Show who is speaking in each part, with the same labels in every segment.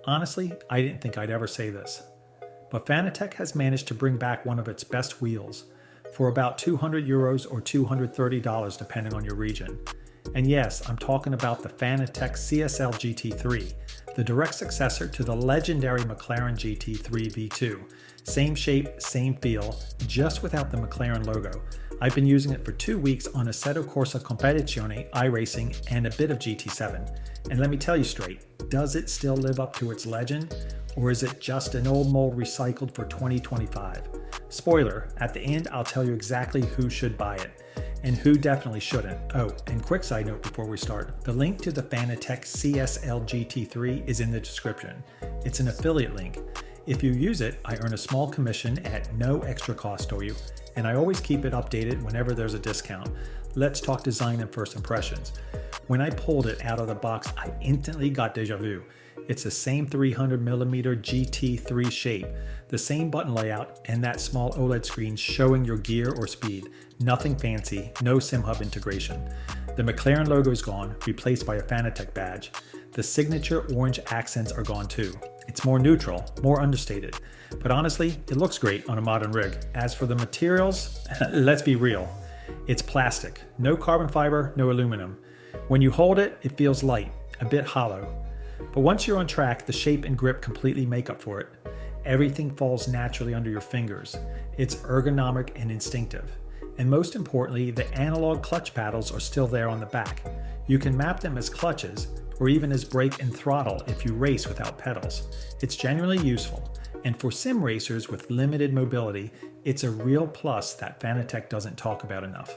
Speaker 1: Honestly, I didn't think I'd ever say this, but Fanatec has managed to bring back one of its best wheels for about €200 or $230 depending on your region. And yes, I'm talking about the Fanatec CSL GT3, the direct successor to the legendary McLaren GT3 V2. Same shape, same feel, just without the McLaren logo. I've been using it for 2 weeks on Assetto Corsa Competizione, iRacing, and a bit of GT7. And let me tell you straight, does it still live up to its legend? Or is it just an old mold recycled for 2025? Spoiler, at the end I'll tell you exactly who should buy it and who definitely shouldn't. Oh, and quick side note before we start, the link to the Fanatec CSL GT3 is in the description. It's an affiliate link. If you use it, I earn a small commission at no extra cost to you, and I always keep it updated whenever there's a discount. Let's talk design and first impressions. When I pulled it out of the box, I instantly got deja vu. It's the same 300mm GT3 shape, the same button layout, and that small OLED screen showing your gear or speed. Nothing fancy, no SimHub integration. The McLaren logo is gone, replaced by a Fanatec badge. The signature orange accents are gone too. It's more neutral, more understated. But honestly, it looks great on a modern rig. As for the materials, let's be real. It's plastic, no carbon fiber, no aluminum. When you hold it, it feels light, a bit hollow. But once you're on track, the shape and grip completely make up for it. Everything falls naturally under your fingers. It's ergonomic and instinctive. And most importantly, the analog clutch paddles are still there on the back. You can map them as clutches, or even as brake and throttle if you race without pedals. It's genuinely useful, and for sim racers with limited mobility, it's a real plus that Fanatec doesn't talk about enough.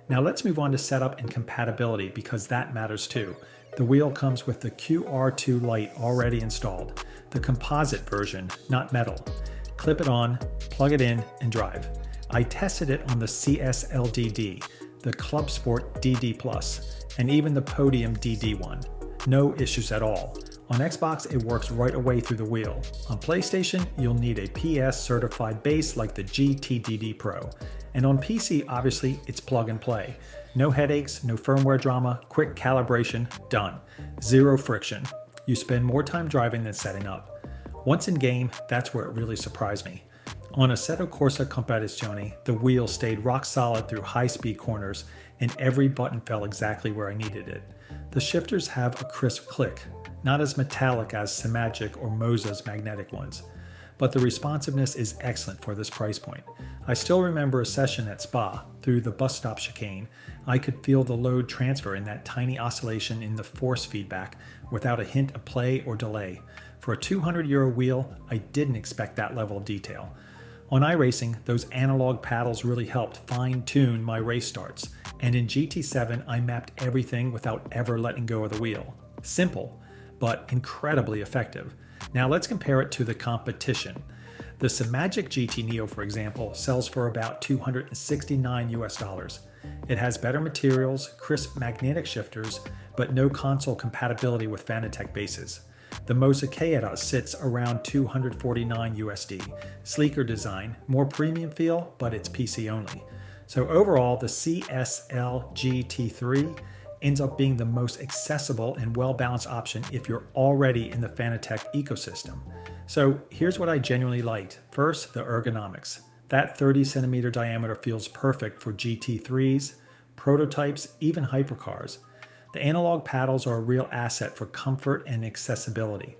Speaker 1: Now let's move on to setup and compatibility because that matters too. The wheel comes with the QR2 light already installed, the composite version, not metal. Clip it on, plug it in, and drive. I tested it on the CSLDD, the Club Sport DD+, and even the Podium DD1. No issues at all. On Xbox, it works right away through the wheel. On PlayStation, you'll need a PS certified base like the GTDD Pro. And on PC, obviously, it's plug and play. No headaches, no firmware drama, quick calibration, done. Zero friction. You spend more time driving than setting up. Once in game, that's where it really surprised me. On Assetto Corsa Competizione, the wheel stayed rock solid through high-speed corners, and every button fell exactly where I needed it. The shifters have a crisp click, not as metallic as Simagic or Moza's magnetic ones, but the responsiveness is excellent for this price point. I still remember a session at Spa. Through the bus stop chicane, I could feel the load transfer in that tiny oscillation in the force feedback without a hint of play or delay. For a €200 wheel, I didn't expect that level of detail. On iRacing, those analog paddles really helped fine-tune my race starts, and in GT7 I mapped everything without ever letting go of the wheel. Simple, but incredibly effective. Now let's compare it to the competition. The Simagic GT Neo, for example, sells for about $269 US. It has better materials, crisp magnetic shifters, but no console compatibility with Fanatec bases. The Moza sits around $249 USD. Sleeker design, more premium feel, but it's PC only. So overall, the CSL GT3 ends up being the most accessible and well-balanced option if you're already in the Fanatec ecosystem. So here's what I genuinely liked. First, the ergonomics. That 30cm diameter feels perfect for GT3s, prototypes, even hypercars. The analog paddles are a real asset for comfort and accessibility.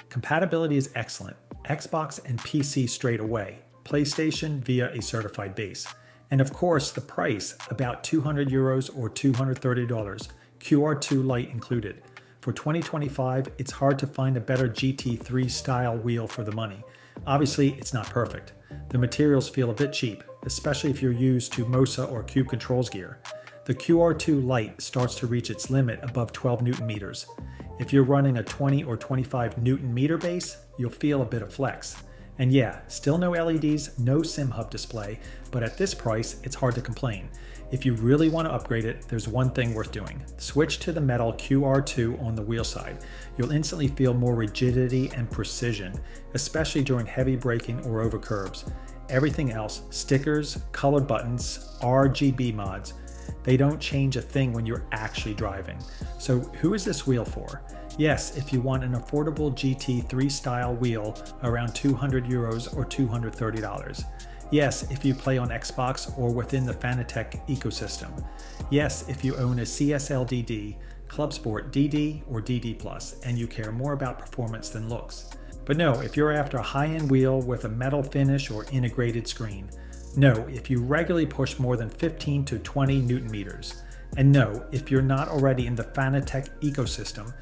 Speaker 1: Compatibility is excellent. Xbox and PC straight away. PlayStation via a certified base. And of course, the price, about €200 or $230, QR2 light included. For 2025, it's hard to find a better GT3 style wheel for the money. Obviously, it's not perfect. The materials feel a bit cheap, especially if you're used to Moza or Cube Controls gear. The QR2 light starts to reach its limit above 12 Newton meters. If you're running a 20 or 25 Newton meter base, you'll feel a bit of flex. And yeah, still no LEDs, no SimHub display, but at this price, it's hard to complain. If you really want to upgrade it, there's one thing worth doing. Switch to the metal QR2 on the wheel side. You'll instantly feel more rigidity and precision, especially during heavy braking or over curbs. Everything else, stickers, colored buttons, RGB mods, they don't change a thing when you're actually driving. So who is this wheel for? Yes, if you want an affordable GT3 style wheel around €200 or $230. Yes, if you play on Xbox or within the Fanatec ecosystem. Yes, if you own a CSL DD, Club Sport DD or DD+, and you care more about performance than looks. But no, if you're after a high-end wheel with a metal finish or integrated screen. No, if you regularly push more than 15 to 20 Newton meters. And no, if you're not already in the Fanatec ecosystem.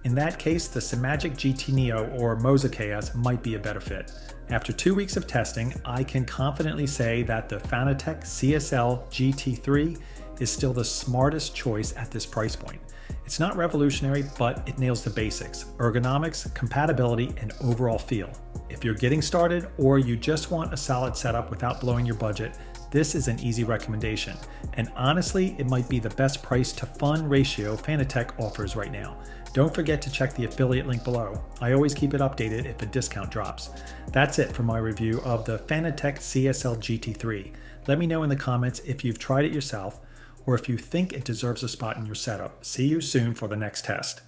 Speaker 1: In that case, the Simagic GT Neo or Moza KS might be a better fit. After 2 weeks of testing, I can confidently say that the Fanatec CSL GT3 is still the smartest choice at this price point. It's not revolutionary, but it nails the basics: ergonomics, compatibility, and overall feel. If you're getting started or you just want a solid setup without blowing your budget, this is an easy recommendation. And honestly, it might be the best price to fun ratio Fanatec offers right now. Don't forget to check the affiliate link below. I always keep it updated if a discount drops. That's it for my review of the Fanatec CSL GT3. Let me know in the comments if you've tried it yourself or if you think it deserves a spot in your setup. See you soon for the next test.